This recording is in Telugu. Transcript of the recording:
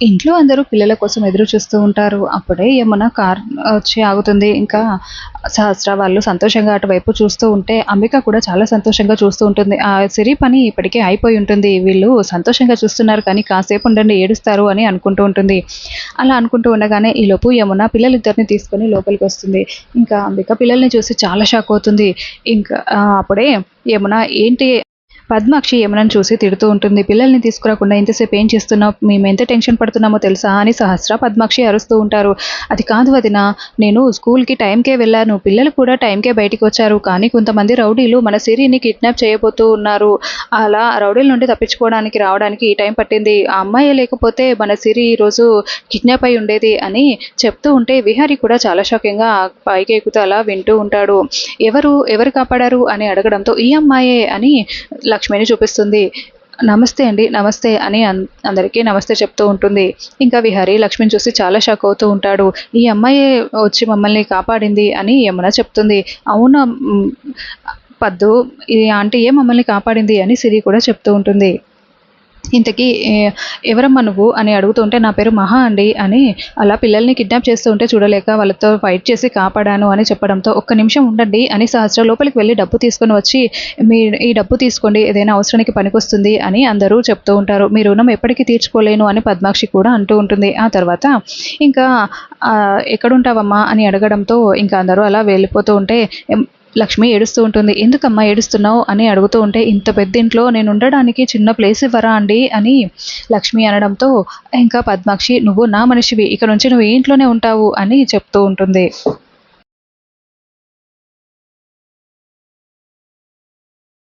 ఇంట్లో అందరూ పిల్లల కోసం ఎదురు చూస్తూ ఉంటారు. అప్పుడే యమున కార్ వచ్చి ఆగుతుంది. ఇంకా సహస్ర వాళ్ళు సంతోషంగా అటువైపు చూస్తూ ఉంటే, అంబిక కూడా చాలా సంతోషంగా చూస్తూ ఉంటుంది. ఆ సిరి పని ఇప్పటికే అయిపోయి ఉంటుంది. వీళ్ళు సంతోషంగా చూస్తున్నారు కానీ కాసేపు ఉండండి ఏడుస్తారు అని అనుకుంటూ ఉంటుంది. అలా అనుకుంటూ ఉండగానే ఈలోపు యమున పిల్లలిద్దరిని తీసుకొని లోపలికొస్తుంది. ఇంకా అంబిక పిల్లల్ని చూసి చాలా షాక్ అవుతుంది. ఇంకా అప్పుడే యమున ఏంటి పద్మాక్షి యమునను చూసి తిడుతూ ఉంటుంది. పిల్లల్ని తీసుకురాకుండా ఇంతసేపు ఏం చేస్తున్నావు? మేమెంత టెన్షన్ పడుతున్నామో తెలుసా? అని సహస్ర, పద్మాక్షి అరుస్తూ ఉంటారు. అది కాదు వదిన, నేను స్కూల్‌కి టైంకే వెళ్ళాను. పిల్లలు కూడా టైంకే బయటికొచ్చారు. కానీ కొంతమంది రౌడీలు మన సిరిని కిడ్నాప్ చేయబోతూ ఉన్నారు. అలా రౌడీల నుండి తప్పించుకోవడానికి రావడానికి ఈ టైం పట్టింది. ఆ అమ్మాయే లేకపోతే మన సిరి ఈరోజు కిడ్నాప్ అయి ఉండేది అని చెప్తూ ఉంటే విహారీ కూడా చాలా షాకింగ్‌గా పైకి ఎక్కుతూ అలా వింటూ ఉంటాడు. ఎవరు కాపాడారు అని అడగడంతో ఈ అమ్మాయే అని లక్ష్మిని చూపిస్తుంది. నమస్తే అండి, నమస్తే అని అందరికీ నమస్తే చెప్తూ ఉంటుంది. ఇంకా విహారీ లక్ష్మిని చూసి చాలా షాక్ అవుతూ ఉంటాడు. ఈ అమ్మాయే వచ్చి మమ్మల్ని కాపాడింది అని యమున చెప్తుంది. అవునా పద్దు, ఈ ఆంటీయే మమ్మల్ని కాపాడింది అని సిరి కూడా చెప్తూ ఉంటుంది. ఇంతకీ ఎవరమ్మా నువ్వు అని అడుగుతుంటే నా పేరు మహా అండి అని అలా పిల్లల్ని కిడ్నాప్ చేస్తూ ఉంటే చూడలేక వాళ్ళతో ఫైట్ చేసి కాపాడాను అని చెప్పడంతో ఒక్క నిమిషం ఉండండి అని సహస్ర లోపలికి వెళ్ళి డబ్బు తీసుకొని వచ్చి మీ ఈ డబ్బు తీసుకోండి ఏదైనా అవసరానికి పనికొస్తుంది అని అందరూ చెప్తూ ఉంటారు. మీ రుణం ఎప్పటికీ తీర్చుకోలేను అని పద్మాక్షి కూడా అంటూ ఉంటుంది. ఆ తర్వాత ఇంకా ఎక్కడుంటావమ్మా అని అడగడంతో ఇంకా అందరూ అలా వెళ్ళిపోతూ ఉంటే లక్ష్మి ఏడుస్తూ ఉంటుంది. ఎందుకమ్మా ఏడుస్తున్నావు అని అడుగుతూ ఉంటే, ఇంత పెద్ద ఇంట్లో నేను ఉండడానికి చిన్న ప్లేస్ ఇవ్వరా అండి అని లక్ష్మి అనడంతో ఇంకా పద్మాక్షి నువ్వు నా మనిషివి, ఇక నుంచి నువ్వు ఈ ఇంట్లోనే ఉంటావు అని చెప్తూ ఉంటుంది.